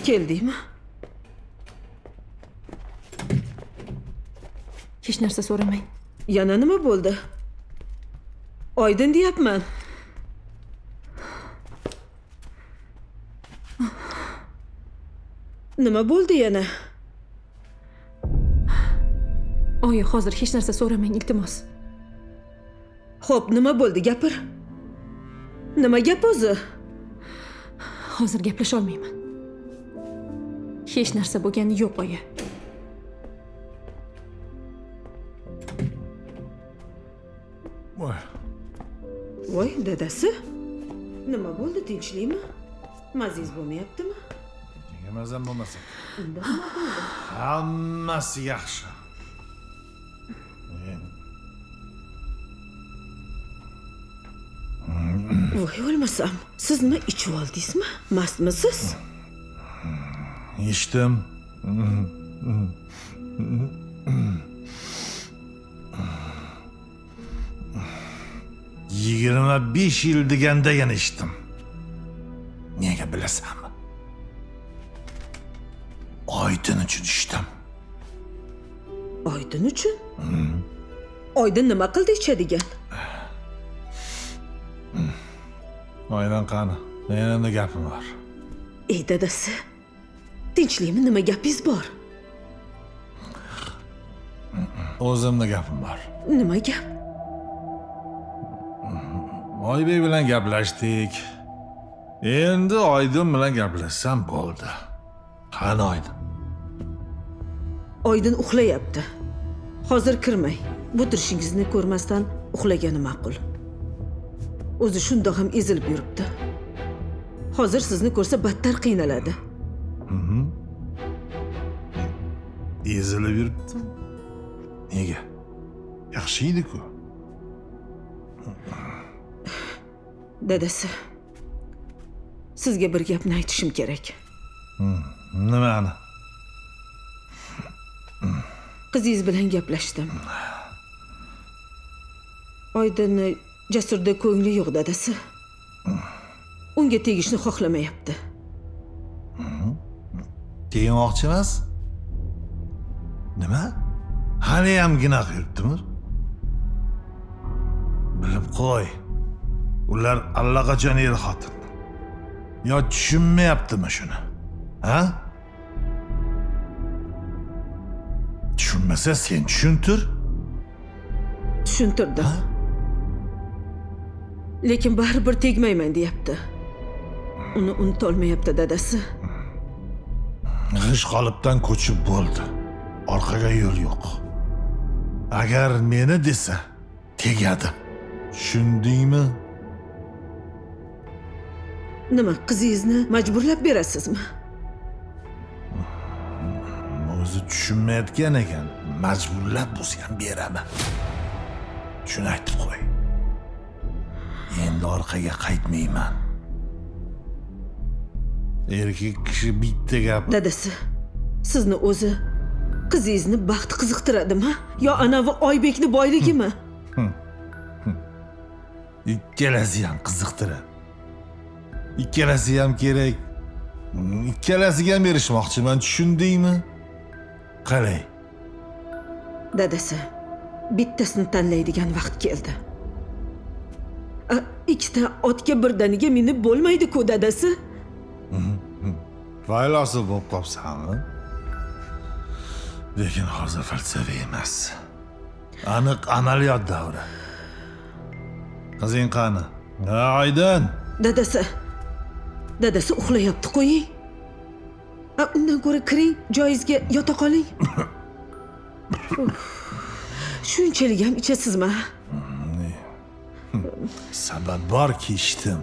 Keldingmi? Hech narsa so'ramang. Yana nima bo'ldi? Oydin deyapman. Nima bo'ldi yana? Oyi, hozir hech narsa so'ramang, iltimos. Xo'p, nima bo'ldi? Gapir. Nima gap o'zi? Hozir gaplasha olmayman. Hech narsa bo'lgani yo'q, oyi. Voy, dadasi. Nima bo'ldi? Tinchlikmi? Maziz bo'lmayaptimi? Nega mazam bo'lmasa? Unda nima bo'ldi? Hammasi yaxshi. Voy, o'lmasam. Siz nima ichib oldingizmi? Mastmisiz? Ichdim. 25 yil deganda yana ichdim. Nega bilasanmi? Oydin uchun ichdim. Oydin uchun? Oydin nima qildi ichadigan? Oydin qani? Yana gapim bor. Ey dadasi. Tinchlikmi? Nima gapingiz bor? O'zimda gapim bor. Nima gap? Oybek bilan gaplashdik. Endi Oydin bilan gaplashsam bo'ldi. Qani Oydin? Oydin uxlayapti. Hozir kirmay. Bu turishingizni ko'rmasdan uxlagani ma'qul. O'zi shundoq ham ezilib yuribdi. Hozir sizni ko'rsa battar qiynaladi. Ezilib yuribdi. Nega? Yaxshi edi-ku. Dadasi. Sizga bir gapni aytishim kerak. Nimani? Qizingiz bilan gaplashdim. Oydinni Jasurda ko'ngli yo'q, dadasi. Unga tegishni xohlamayapti. Tegmoqchi emas? Nima? Hali ham gunoh yuribdimi? Bilib qo'y. Ular allaqachon er xotin. Yo tushunmayaptimi shuni? Ha? Tushunmasa sen tushuntir. Tushuntirdim. Lekin baribir tegmayman deyapti. Uni unutolmayapti dadasi. G'ish qolipdan ko'chib bo'ldi. Orqaga yo'l yo'q. Agar meni desa, tegadi. Tushundingmi? Nima, qizingizni majburlab berasizmi? O'zi tushunmayotgan ekan, majburlab bo'lsa ham beraman. Shuni aytib qo'y. Endi orqaga qaytmayman. Erkak kishi bitta gap. Dadasi, sizni o'zi qizingizni baxti qiziqtiradimi yo anavi Oybekni boyligimi? Ikkalasi ham qiziqtiradi. Ikkalasi ham kerak. Ikkalasiga ham berishmoqchiman, tushundingmi? Qalay? Dadasi, bittasini tanlaydigan vaqt keldi. Ikkita otga birdaniga minib bo'lmaydi-ku, dadasi. Faylosof bo'lib qolsanmi? Lekin hozir falsafa emas. Aniq amaliyot davri. Qizing qani? Ha, Oydin. Dadasi uxlayapti, qo'ying. Undan ko'ra kiring, joyingizga yota qoling. Shunchalik ham ichasizmi? Sabab borki ichdim.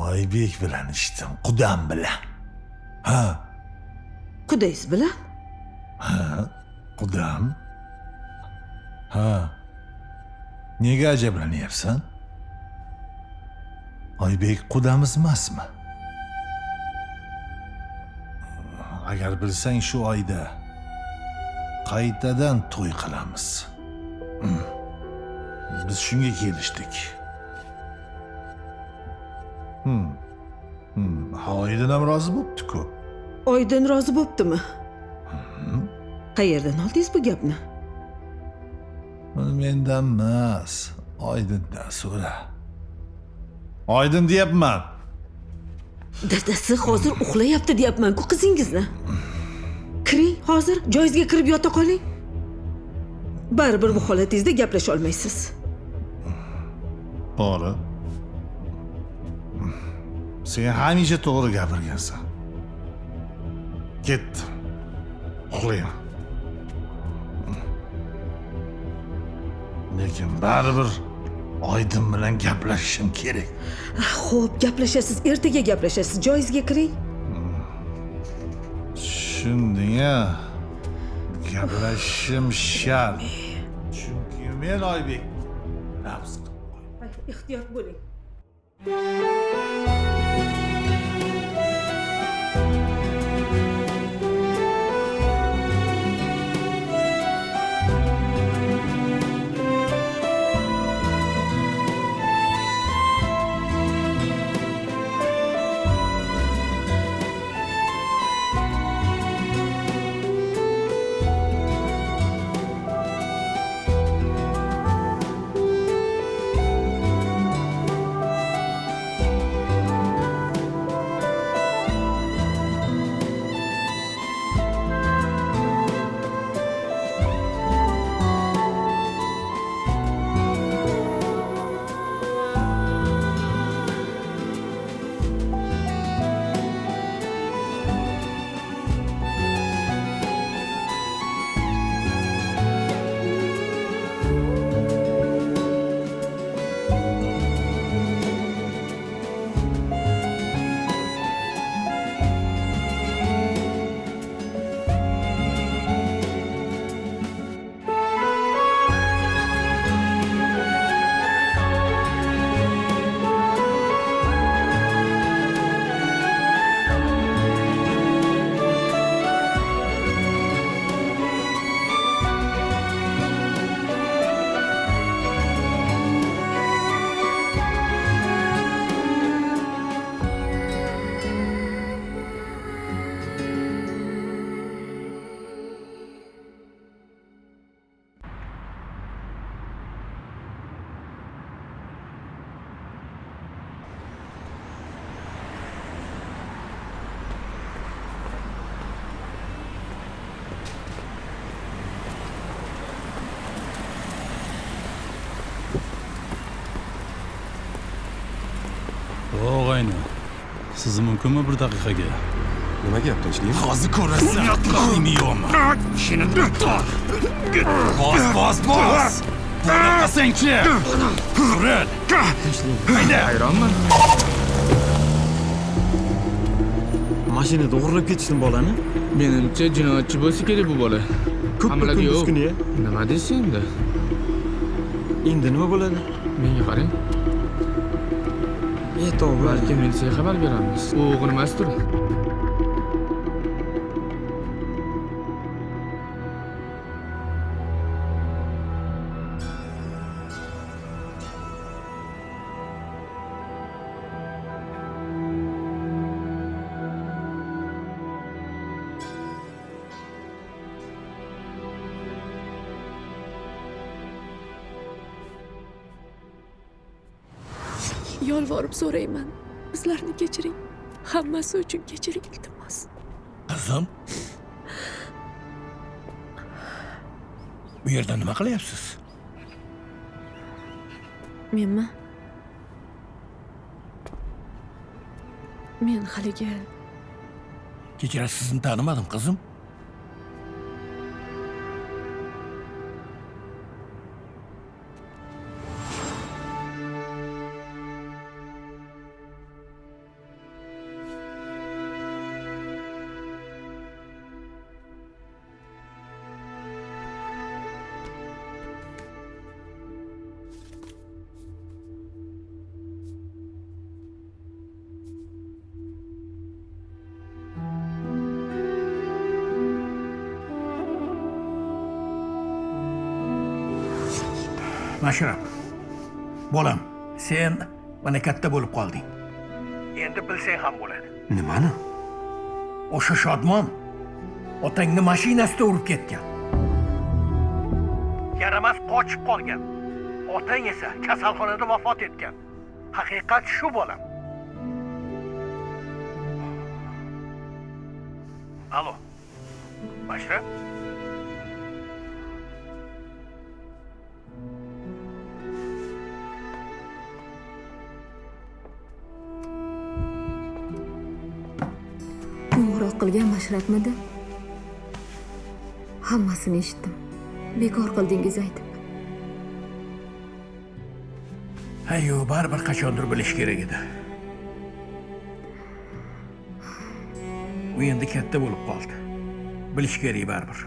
Oybek bilan ichdim, qudam bilan. Ha. Qudangiz bilan? Ha, qudam. Ha. Nega ajablanyapsan? Oybek qudamiz emasmi? Agar bilsang shu oyda qaytadan to'y qilamiz. Biz shunga kelishdik. Oydin ham rozi bo'pti-ku. Oydin rozi bo'ptimi? Qayerdan oldingiz bu gapni? Buni mendan emas, Oydindan so'ra. Oydin deyapman. Dadasi hozir uxlayapti deyapman-ku qizingizni. Kiring, hozir joyingizga kirib yota qoling. Baribir bu holatingizda gaplasha olmaysiz. To'g'ri. Sen hamisha to'g'ri gapirgansan. Ketdim. Uxlayman. Lekin baribir Oydin bilan gaplashishim kerak. Xo'p, gaplashasiz, ertaga gaplashasiz. Joyingizga kiring. Tushunding-a? Gaplashishim shart. Chunki men Oybek nafs qilib qo'ydim. Ehtiyot bo'ling. Og'ayni, siz mumkinmi bir daqiqaga? Nima gap, tinchlikmi? Hozir ko'rasan. Qo'ymi yo'qmi? Shuni tor. Bos. Qasangchi. Quril. Hayda. Hayronman. Mashinada o'g'irlab ketishdi bolani. Menimcha jinoyatchi bo'lsa kerak bu bola. Hamlaga yo'q. Kuniya. Nima deysiz endi? Endi nima bo'ladi? Menga qarang. Tavba. Balki militsiyaga xabar beramiz. U o'g'ri emasdir. Yolvorib so'rayman. Bizlarni kechiring. Hammasi uchun kechiring, iltimos. Qizim. Bu yerda nima qilyapsiz? Menmi? Men haliga Kechirasiz, sizni tanimadim, qizim. Mashrab, bolam, sen mana katta bo'lib qolding. Endi bilsang ham bo'ladi. Nimani? O'sha Shodmon otangni mashinasida urib ketgan. Yaramas qochib qolgan. Otang esa kasalxonada vafot etgan. Haqiqat shu bolam. Alo. Bashra? Qo'ng'iroq qilgan Mashrabmidi? Hammasini eshitdim. Bekor qildingiz aytib. Hayyo, baribir qachondir bilish kerak edi. U endi katta bo'lib qoldi. Bilish kerak baribir.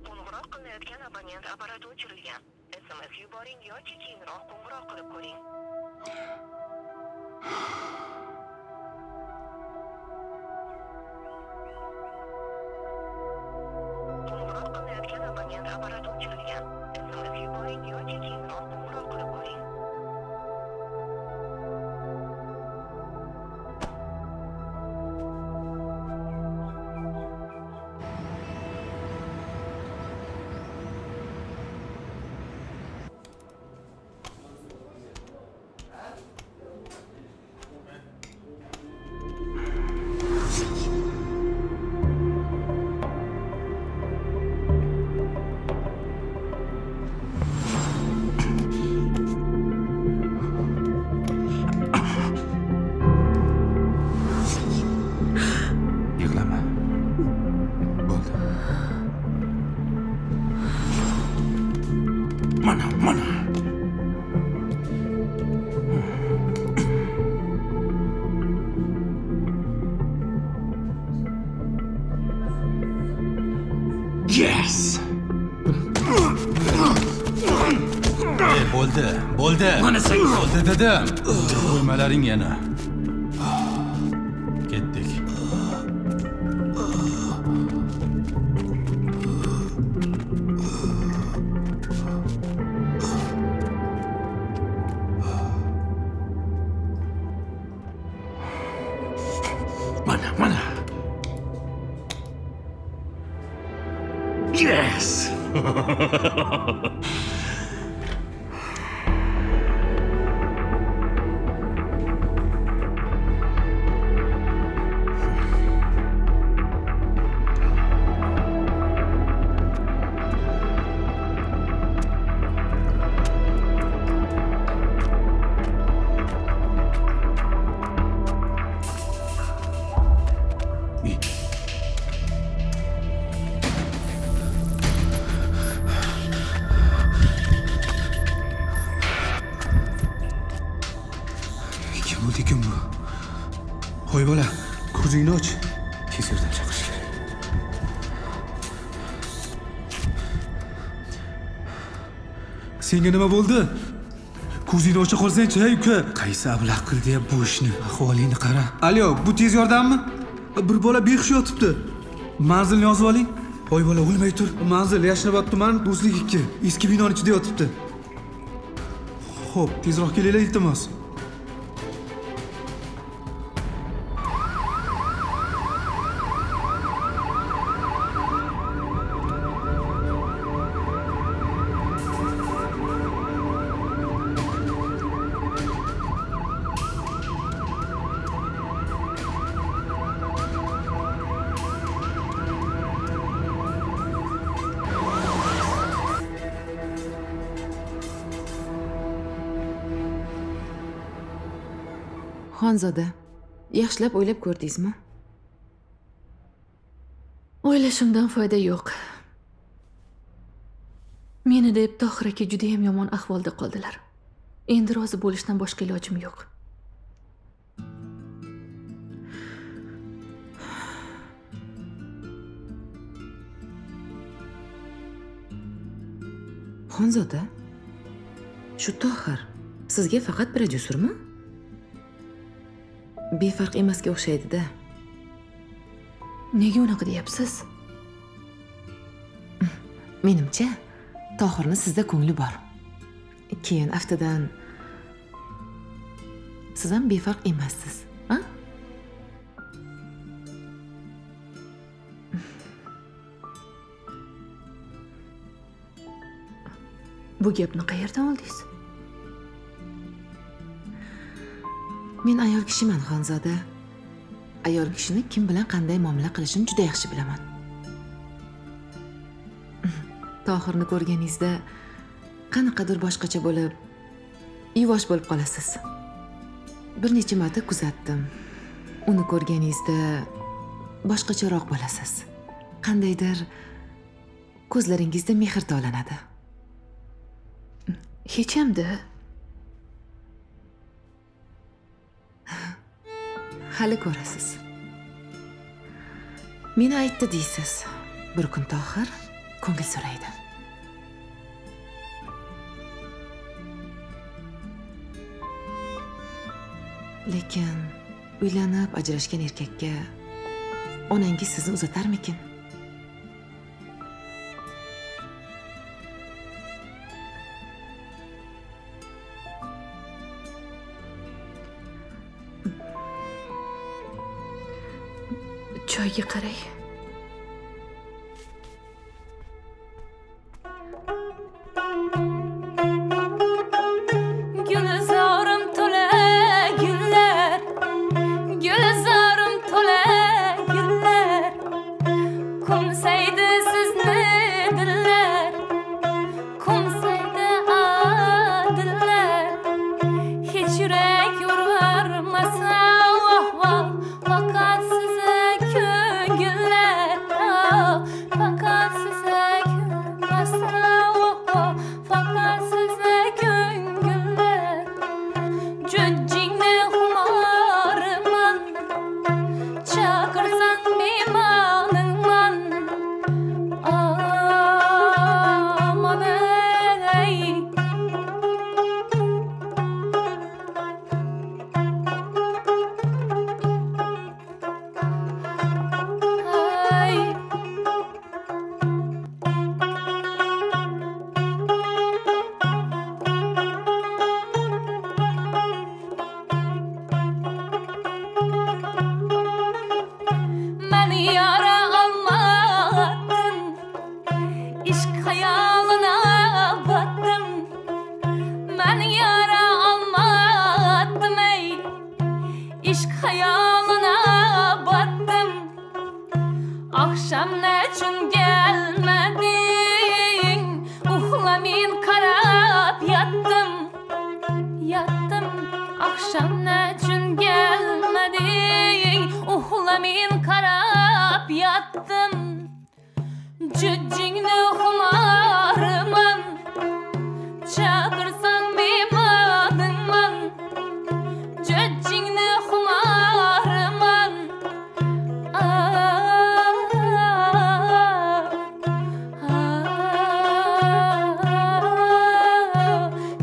Qo'ng'iroq qilayotgan abonent apparati o'chirilgan. SMS yuboring yoki keyinroq qo'ng'iroq qilib ko'ring. Qo'ng'iroq qilayotgan abonent apparati o'chirilgan. SMS yuboring yoki keyinroq qo'ng'iroq qilib ko'ring. Yig'lama. Bo'ldi. Mana. Yes! Bo'ldi. Mana sen Bo'ldi dedim. Qo'ymalaring yana. Ketdik. Mana. Yes! Kim bo'ldi kim bu? Hoy bola, ko'zingni och. Tez yordam chaqirish kerak. Senga nima bo'ldi? Ko'zingni ocha qolsang-chi, hey uka. Qaysi ablah qildi bu ishni? Ahvolingni qara. Alyo, bu tez yordammi? Bir bola behush yotibdi. Manzilni yozib oling. Hoy bola, o'lmay tur. Manzil Yashnobod tumani Do'stlik 2. Eski binoning ichida yotibdi. Xo'p, tezroq kelinglar iltimos. Xonzoda, yaxshilab o'ylab ko'rdingizmi? O'ylashimdan foyda yo'q. Meni deb Tohir aka juda ham yomon ahvolda qoldilar. Endi rozi bo'lishdan boshqa ilojim yo'q. Xonzoda, shu Tohir sizga faqat prodyusermi? Befarq emasga o'xshaydi-da. Nega unaqa deyapsiz? Menimcha, Tohirni sizda ko'ngli bor. Keyin aftidan siz ham befarq emassiz, ha? Bu gapni qayerdan oldingiz? Men ayol kishiman, Xonzoda. Ayol kishini kim bilan qanday muomala qilishini juda yaxshi bilaman. Tohirni ko'rganingizda qanaqadir boshqacha bo'lib, yuvosh bo'lib qolasiz. Bir necha marta kuzatdim. Uni ko'rganingizda boshqacharoq bo'lasiz. Qandaydir ko'zlaringizda mehr to'lanadi. Hech hamda. Hali ko'rasiz. Meni aytdi deysiz. Bir kun Tohir ko'ngil so'raydi. Lekin uylanib ajrashgan erkakka onangiz sizni uzatarmikin? Choyga qarang. Gulzorim to'la gullar, gulzorim to'la gullar, qo'msaydi sizni dillar, qo'msaydi dillar, hech yurak yormasa faqat sizni ko'ngillar, faqat sizni ko'ngilmasa faqat sizni ko'ngillar, jo'jingni xumoriman, chaqirsang mehmoningman, aman ey. Ay. Meni yara almadın, ishq hayalına battım. Meni yara almadın ey, ishq hayalına battım. Akşam nechun gelmedin, uxlamin qarab yattım. Yattım, akşam nechun gelmedin, uxlamin qarab yattım. Jo'jingni xumoriman, chaqirsang mehmoningman, jo'jingni xumoriman,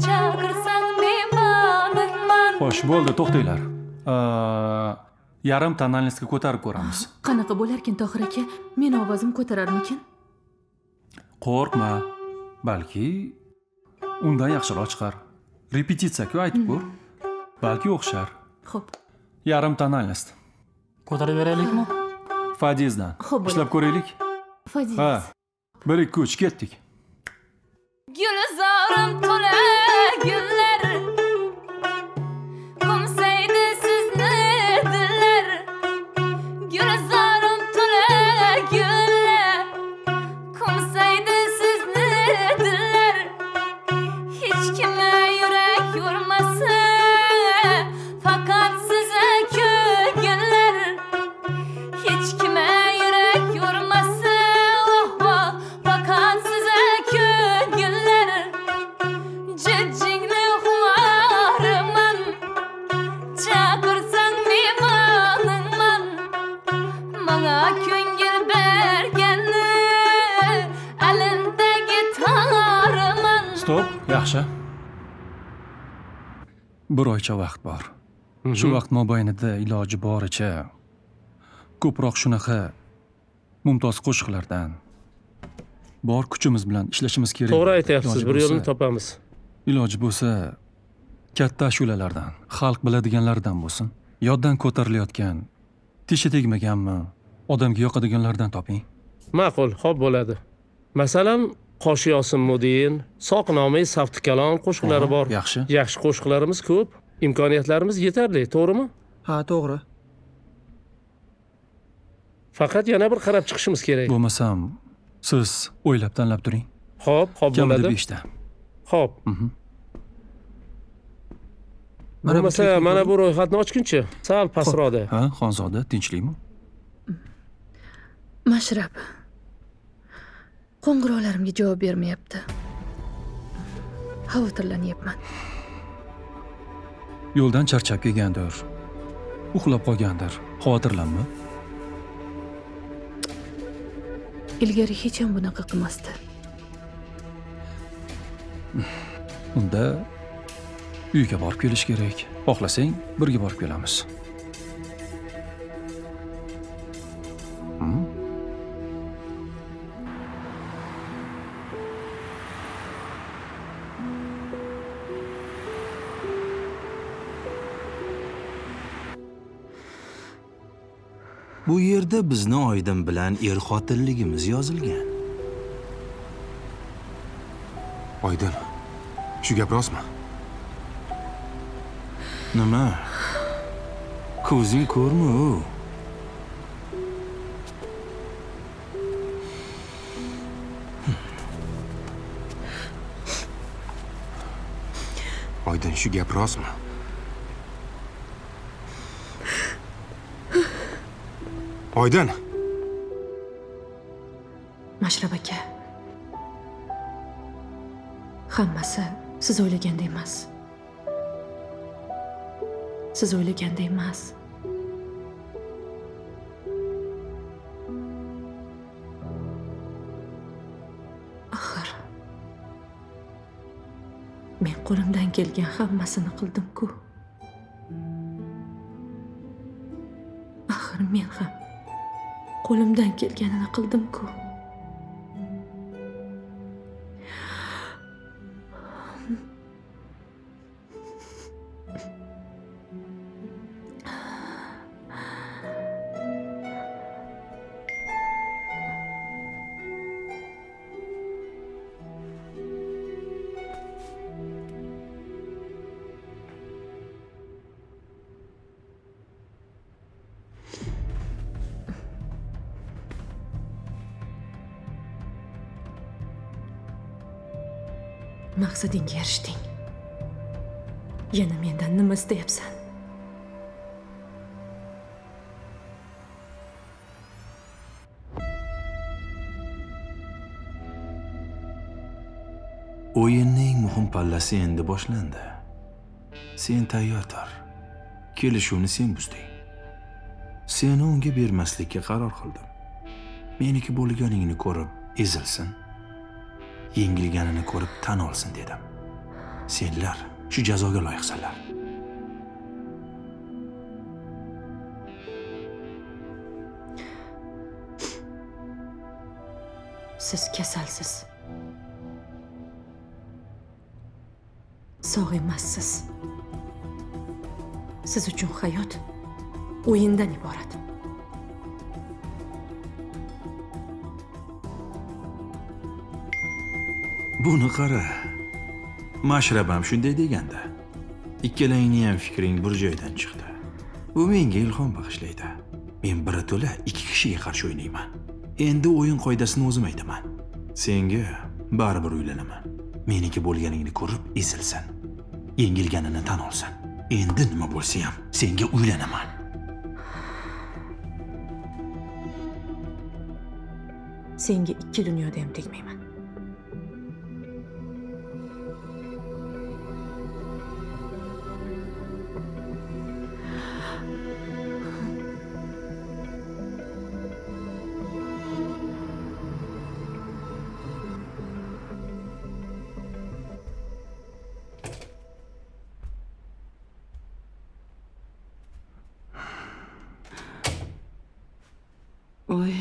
chaqirsang mehmoningman. Xo'sh, bo'ldi, to'xtanglar. Yarim tonalnostga ko'tarib ko'ramiz. Qanaqa bo'larkin Tohir aka? Meni ovozim ko'tararmikin? Qo'rqma. Balki undan yaxshiroq chiqar. Repetitsiya-ku aytib ko'r. Balki o'xshar. Xo'p. Yarim tonalnost. Ko'tarib beraylikmi? Fa diyezdan. Xo'p, bo'ladi. Ishlab ko'raylik. Fojiz. Ha. 1 2 3 ketdik. Gulzorim to'la gullar, qo'msaydi sizni dillar, gulzorim to'la gullar, qo'msaydi sizni dillar, hech kimga yurak yormasa faqat sizni ko'ngillar, hech kimga yurak yormasa faqat sizni ko'ngillar, Stop, yaxshi. Bir oycha vaqt bor. Shu vaqt mobaynida iloji boricha ko'proq shunaqa mumtoz qo'shiqlardan bor kuchimiz bilan ishlashimiz kerak. To'g'ri aytyapsiz, Iloji bir yo'lini bo'lsa- topamiz. Iloji bo'lsa, katta ashulalardan, xalq biladiganlardan bo'lsin. Yoddan ko'tarilayotgan, tishi tegmaganmi, odamga yoqadiganlardan toping. Ma'qul, xo'p bo'ladi. Masalan, Qoshi Yosinmuddin, Soqnomi, Safti kalom qo'shiqlari bor. Yaxshi. Yaxshi qo'shiqlarimiz ko'p, imkoniyatlarimiz yetarli, to'g'rimi? Ha, to'g'ri. Faqat yana bir qarab chiqishimiz kerak. Bo'lmasam, siz o'ylab tanlab turing. Xo'p, Kamida bo'ladi. 5 ta. Xo'p. Bo'lmasa, mana bu ro'yxatni ochguncha, sal pastroqda. Ha, Xonzoda, tinchlikmi? Mashrab. Qo'ng'iroqlarimga javob bermayapti. Xavotirlanyapman. Yo'ldan charchab kelgandir. Uxlab qolgandir. Xavotirlanma. Ilgari hech ham bunaqa qilmasdi. Unda uyga borib kelish kerak. Xohlasang, birga borib kelamiz. Bu yerda bizni Oydin bilan er-xotinligimiz yozilgan. Oydin, shu gap rostmi? Nima? Ko'zing ko'rmi u? Oydin, shu gap rostmi? Oydin. Mashrab aka. Hammasi siz o'ylagandek emas. Siz o'ylagandek emas. Axir men qo'limdan kelgan hammasini qildim-ku. Axir men ham qo'limdan kelganini qildim-ku. Maqsadingga erishding. Yana mendan nima istayapsan? O'yinning muhim pallasi endi boshlandi. Sen tayyor tur. Kelishuvni sen buzding. Seni unga bermaslikka qaror qildim. Meniki bo'lganingni ko'rib ezilsin. Yengilganini ko'rib tan olsin dedim. Senlar shu jazoga loyiqsanlar. Siz kasalsiz. Sog' emassiz. Siz uchun hayot o'yindan iborat. Buni qara. Mashrab ham shunday deganda. Ikkalangning ham fikring bir joydan chiqdi. Bu menga ilhom bag'ishlaydi. Men birato'la ikki kishiga qarshi o'ynayman. Endi o'yin qoidasini o'zim aytaman. Senga baribir uylanaman. Meniki bo'lganingni ko'rib ezilsin. Yengilganini tan olsin. Endi nima bo'lsa ham senga uylanaman. Senga ikki dunyoda ham tegmayman. Voy.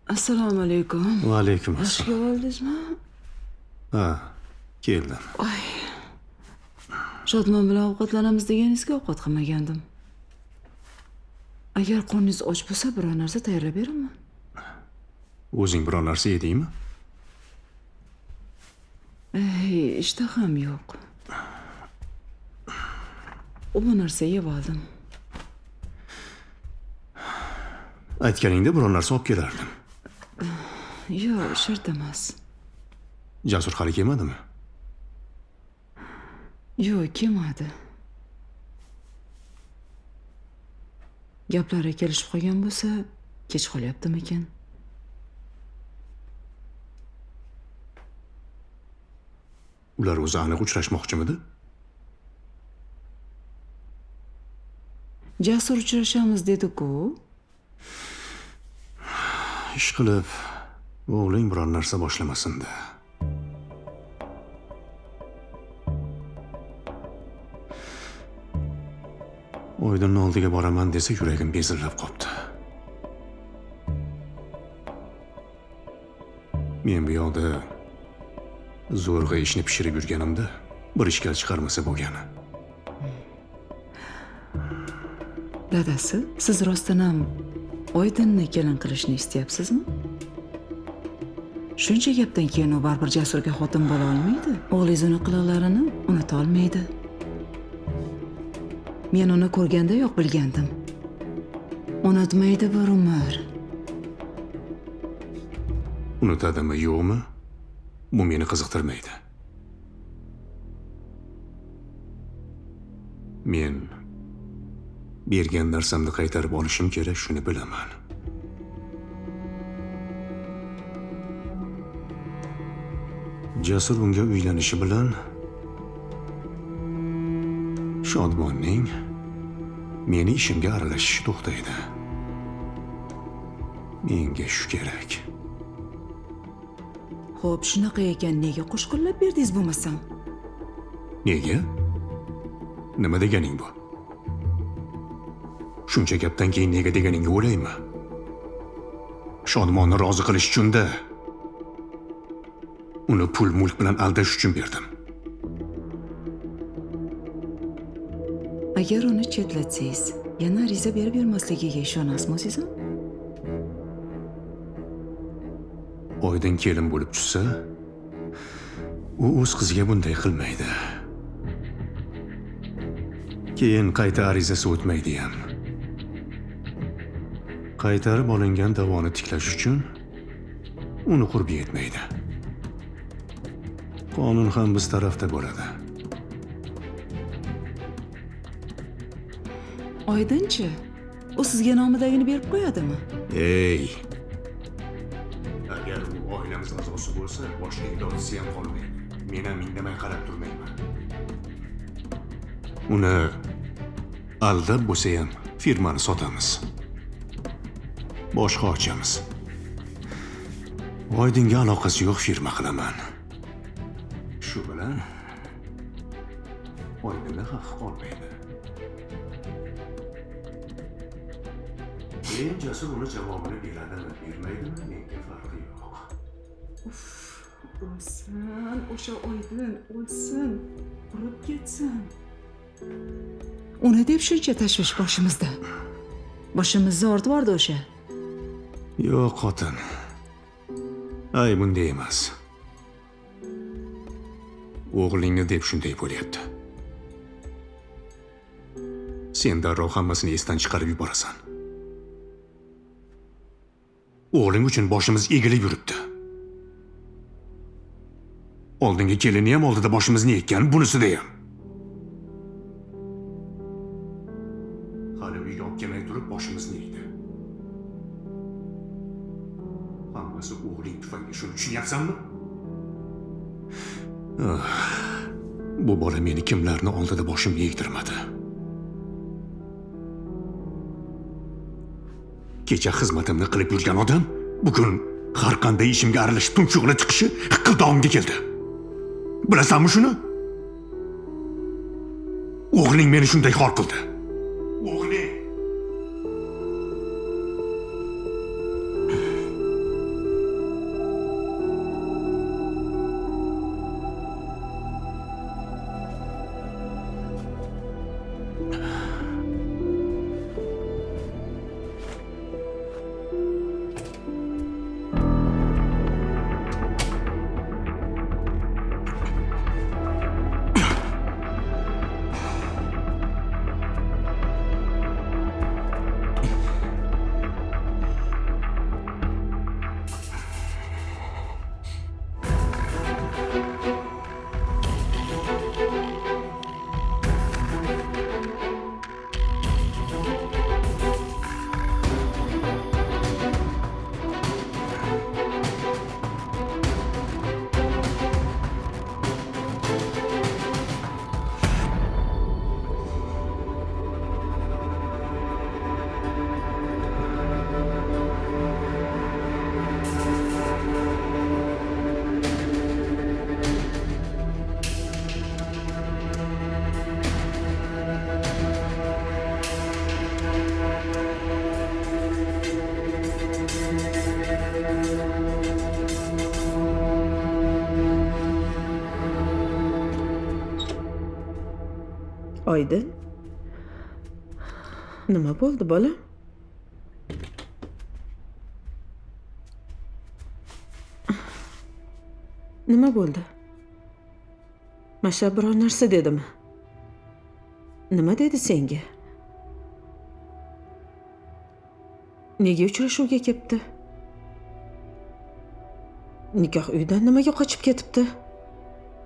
Assalomu alaykum. Va alaykum Oshga assalom. oldingizmi? Ha, keldim. Shodmon bilan ovqatlanamiz deganingizga ovqat qilmagandim. Agar qorningiz och bo'lsa, biror narsa tayyorlab beraman. O'zing biror narsa yedingmi? Ishtaham yo'q. U narsa yeb oldim. Aytganingda biror narsa olib kelardim. Yo'q, shart emas. Jasur hali kelmadimi? Yo'q, kelmadi. Gaplari kelishib qolgan bo'lsa, kech qolyaptimikan? Ular o'zi aniq uchrashmoqchimidi? Jasur uchrashamiz dedi-ku. Ish qilib, o'g'ling biror narsa boshlamasin-da. Oydinning oldiga boraman desa yuragim bezillab qopti. Men bu yoqda zo'rg'a ishni pishirib yurganimda bir ishkal chiqarmasa bo'lgani. Dadasi, siz rostdan ham Oydinni kelin qilishni istayapsizmi? Shuncha gapdan keyin u baribir Jasurga xotin bo'la olmaydi. O'g'lingiz uni qilig'larini unuta olmaydi. Men uni ko'rgandayoq bilgandim. Unutmaydi bir umr. Unutadimi, yo'qmi? Bu meni qiziqtirmaydi. Men bergan narsamni qaytarib olishim kerak, shuni bilaman. Jasur unga uylanishi bilan Shodmonning meni ishimga aralashishi to'xtaydi. Menga shu kerak. Xo'p, shunaqa ekan nega qo'shqinlab berdingiz bo'lmasam? Nega? Nima deganing bu? Shuncha gapdan keyin nega deganingga o'ylaymi? Shodmonni rozi qilish uchun-da. Uni pul-mulk bilan aldash uchun berdim. Agar uni chetlatsangiz, yana ariza berib yurmasligiga ishonasizmi o'zingiz? Oydin kelin bo'lib tushsa, u o'z qiziga bunday qilmaydi. Keyin qayta arizasi o'tmaydi ham. Qaytarib olingan da'voni tiklash uchun uni qurbi yetmaydi. Qonun ham biz tarafda bo'ladi. Oydinchi, u sizga nomidagini berib qo'yadimi? Ey! Agar u oilamiz a'zosi bo'lsa, boshqa dodisi ham qolmaydi. Men ham indamay qarab turmayman. Uni aldab bo'lsa ham firmani sotamiz. Boshqa ochamiz. Oydinga aloqasi yo'q firma qilaman. Shu bilan Oydinga haq qolmaydi. Keyin Jasur uni javobini beradimi, bermaydimi, menga farqi yo'q. O'lsin, o'sha Oydin o'lsin, qurib ketsin. Uni deb shuncha tashvish boshimizda. Boshimizni ortvordi o'sha. Yo'q, xotin. Ay, bunday emas. O'g'lingni deb shunday bo'lyapti. Sen darrov hammasini esdan chiqarib yuborasan. O'g'ling uchun boshimiz egilib yuribdi. Oldingi kelini ham oldida boshimizni ekkan, bunisida ham. Hali uyga olib kelmay turib boshimizni ekdi. Hammasi o'g'ling tufayli, shuni tushunyapsanmi? Bu bola meni kimlarni oldida boshimni egtirmadi. Kecha xizmatimni qilib yurgan odam bugun har qanday ishimga aralashib tumshug'ini tiqishi hiqildog'imga keldi. Bilasanmi shuni? O'g'ling meni shunday xor qildi. O'g'ling Oydin. Nima bo'ldi, bolam? Nima bo'ldi? Mashrab biror narsa dedimi? Nima dedi senga? Nega uchrashuvga ketdi? Nikoh uyidan nimaga qochib ketibdi?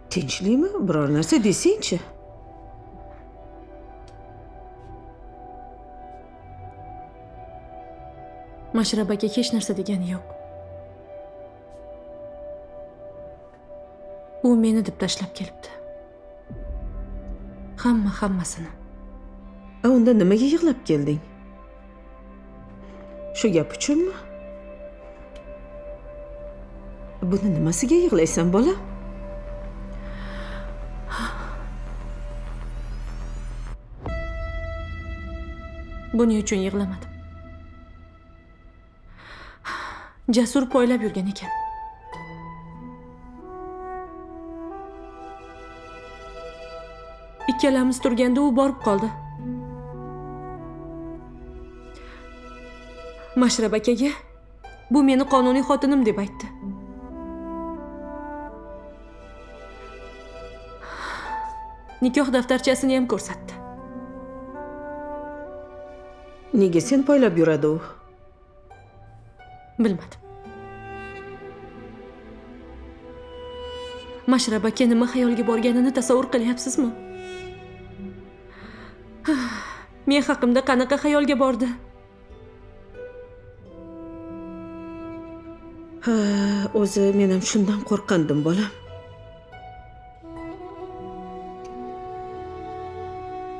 Tinchlikmi? Biror narsa desang-chi. Mashrab aka hech narsa degani yo'q. U meni deb tashlab kelibdi. Hammasini. Unda nimaga yig'lab kelding? Shu gap uchunmi? Buni nimasiga yig'laysan, bola? Buning uchun yig'lamadim. Jasur poylab yurgan ekan. Ikkalamiz turganda u borib qoldi. Mashrab akaga bu meni qonuniy xotinim deb aytdi. Nikoh daftarchasini ham ko'rsatdi. Nega sen poylab yuradi u? Bilmadim. Mashrab aka nima xayolga borganini tasavvur qilyapsizmi? Men haqimda qanaqa xayolga bordi? O'zi men ham shundan qo'rqandim, bolam.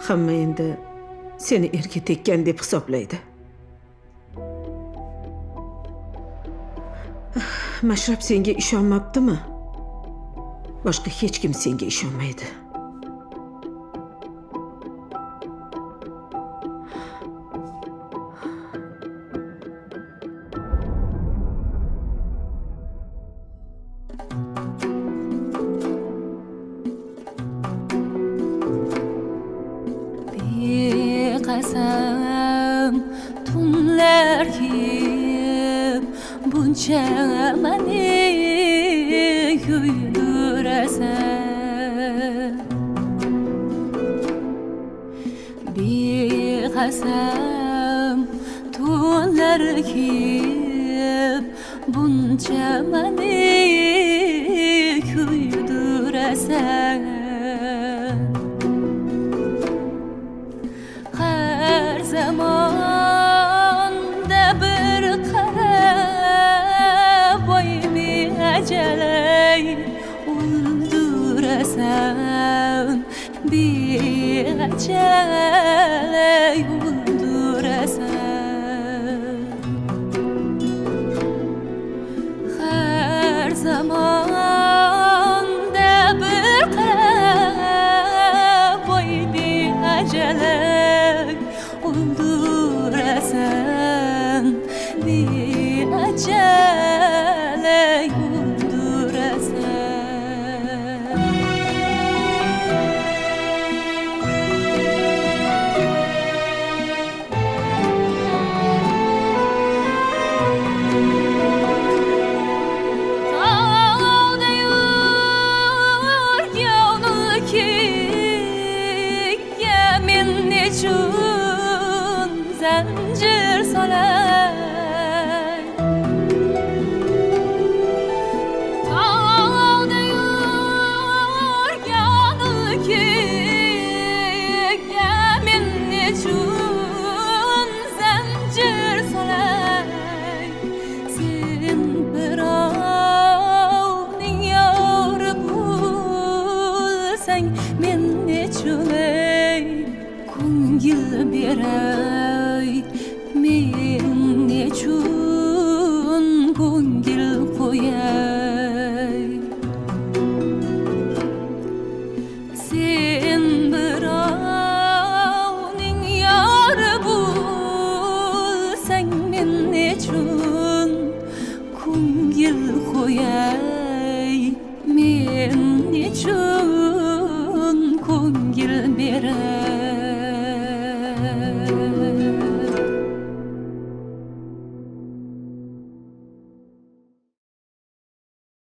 Hamma endi seni erga tekkan deb hisoblaydi. Mashrab senga ishonmabdimi? Boshqa hech kim senga ishonmaydi. Qasam tunlar kiyib buncha mani kuydirasan. Beqasam tunlar kiyib buncha mani kuydirasan. Zamonda bir qarab voy beajalay o'ldirasan, beajalay o'ldirasan. Har zamonda bir qarab voy beajalay o'ldirasan, beajalay o'ldirasan. Tağda yurgan ulkiga men nechun zanjir solay. Tağda yurgan ulkiga men nechun zanjir solay. Sen birovning yori bo'lsang men nechun ko'ngil beray, men nechun ko'ngil qo'yay. Sen birovning yori bo'lsang men nechun ko'ngil qo'yay, men nechun